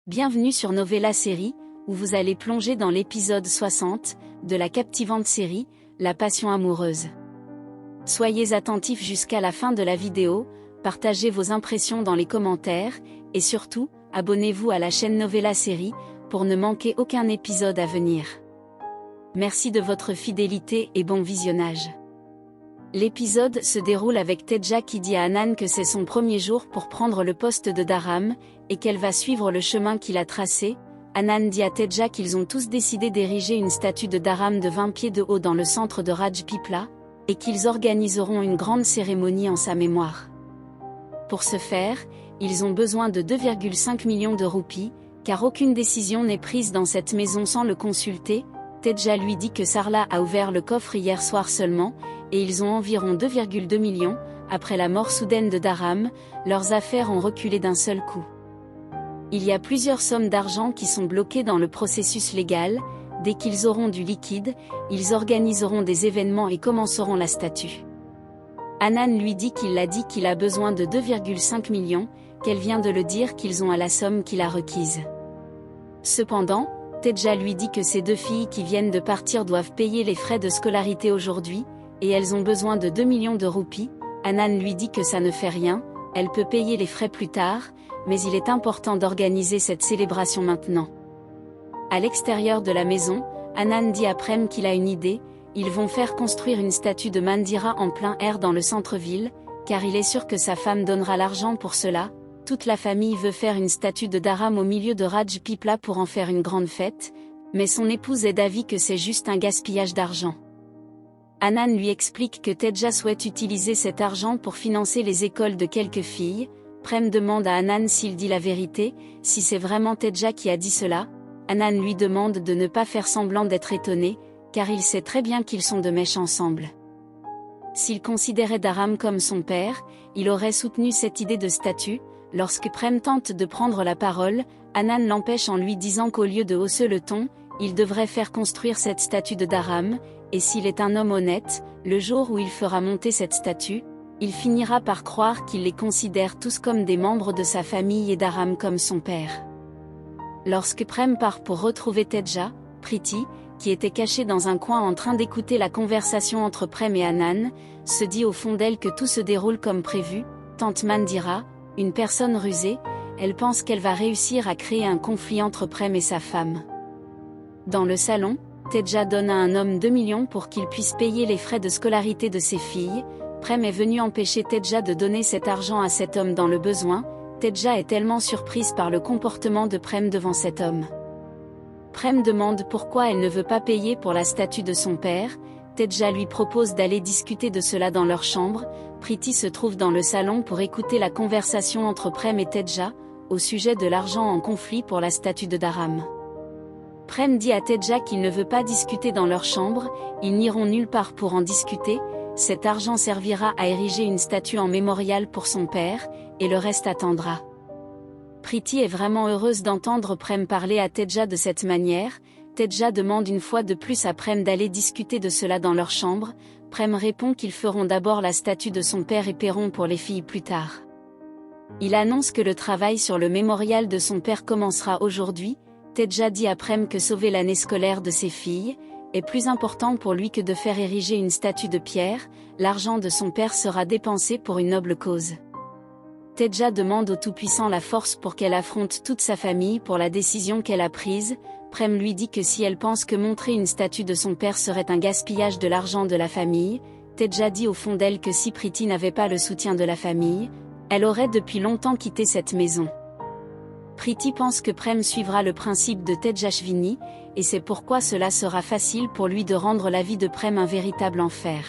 Bienvenue sur Novella Série, où vous allez plonger dans l'épisode 60, de la captivante série, La Passion amoureuse. Soyez attentifs jusqu'à la fin de la vidéo, partagez vos impressions dans les commentaires, et surtout, abonnez-vous à la chaîne Novella Série, pour ne manquer aucun épisode à venir. Merci de votre fidélité et bon visionnage. L'épisode se déroule avec Tedja qui dit à Hanan que c'est son premier jour pour prendre le poste de Dharam, et qu'elle va suivre le chemin qu'il a tracé. Hanan dit à Tedja qu'ils ont tous décidé d'ériger une statue de Dharam de 20 pieds de haut dans le centre de Rajpipla, et qu'ils organiseront une grande cérémonie en sa mémoire. Pour ce faire, ils ont besoin de 2,5 millions de roupies, car aucune décision n'est prise dans cette maison sans le consulter. Tedja lui dit que Sarla a ouvert le coffre hier soir seulement, et ils ont environ 2,2 millions, après la mort soudaine de Dharam, leurs affaires ont reculé d'un seul coup. Il y a plusieurs sommes d'argent qui sont bloquées dans le processus légal. Dès qu'ils auront du liquide, ils organiseront des événements et commenceront la statue. Hanan lui dit qu'il a besoin de 2,5 millions, qu'elle vient de le dire qu'ils ont à la somme qu'il a requise. Cependant, Tedja lui dit que ces deux filles qui viennent de partir doivent payer les frais de scolarité aujourd'hui, et elles ont besoin de 2 millions de roupies. Hanan lui dit que ça ne fait rien, elle peut payer les frais plus tard, mais il est important d'organiser cette célébration maintenant. À l'extérieur de la maison, Hanan dit à Prem qu'il a une idée, ils vont faire construire une statue de Mandira en plein air dans le centre-ville, car il est sûr que sa femme donnera l'argent pour cela. Toute la famille veut faire une statue de Dharam au milieu de Rajpipla pour en faire une grande fête, mais son épouse est d'avis que c'est juste un gaspillage d'argent. Hanan lui explique que Tedja souhaite utiliser cet argent pour financer les écoles de quelques filles. Prem demande à Hanan s'il dit la vérité, si c'est vraiment Tedja qui a dit cela. Hanan lui demande de ne pas faire semblant d'être étonné, car il sait très bien qu'ils sont de mèche ensemble. S'il considérait Dharam comme son père, il aurait soutenu cette idée de statue. Lorsque Prem tente de prendre la parole, Hanan l'empêche en lui disant qu'au lieu de hausser le ton, il devrait faire construire cette statue de Dharam, et s'il est un homme honnête, le jour où il fera monter cette statue, il finira par croire qu'il les considère tous comme des membres de sa famille et Dharam comme son père. Lorsque Prem part pour retrouver Tedja, Priti, qui était cachée dans un coin en train d'écouter la conversation entre Prem et Hanan, se dit au fond d'elle que tout se déroule comme prévu. Tante Mandira, une personne rusée, elle pense qu'elle va réussir à créer un conflit entre Prem et sa femme. Dans le salon, Tedja donne à un homme 2 millions pour qu'il puisse payer les frais de scolarité de ses filles. Prem est venu empêcher Tedja de donner cet argent à cet homme dans le besoin. Tedja est tellement surprise par le comportement de Prem devant cet homme. Prem demande pourquoi elle ne veut pas payer pour la statue de son père. Tedja lui propose d'aller discuter de cela dans leur chambre. Priti se trouve dans le salon pour écouter la conversation entre Prem et Tedja, au sujet de l'argent en conflit pour la statue de Dharam. Prem dit à Tedja qu'il ne veut pas discuter dans leur chambre, ils n'iront nulle part pour en discuter, cet argent servira à ériger une statue en mémorial pour son père, et le reste attendra. Priti est vraiment heureuse d'entendre Prem parler à Tedja de cette manière. Tedja demande une fois de plus à Prem d'aller discuter de cela dans leur chambre. Prem répond qu'ils feront d'abord la statue de son père et paieront pour les filles plus tard. Il annonce que le travail sur le mémorial de son père commencera aujourd'hui. Tedja dit à Prem que sauver l'année scolaire de ses filles est plus important pour lui que de faire ériger une statue de pierre. L'argent de son père sera dépensé pour une noble cause. Tedja demande au Tout-Puissant la force pour qu'elle affronte toute sa famille pour la décision qu'elle a prise. Prem lui dit que si elle pense que montrer une statue de son père serait un gaspillage de l'argent de la famille, Tedja dit au fond d'elle que si Priti n'avait pas le soutien de la famille, elle aurait depuis longtemps quitté cette maison. Priti pense que Prem suivra le principe de Tejashvini, et c'est pourquoi cela sera facile pour lui de rendre la vie de Prem un véritable enfer.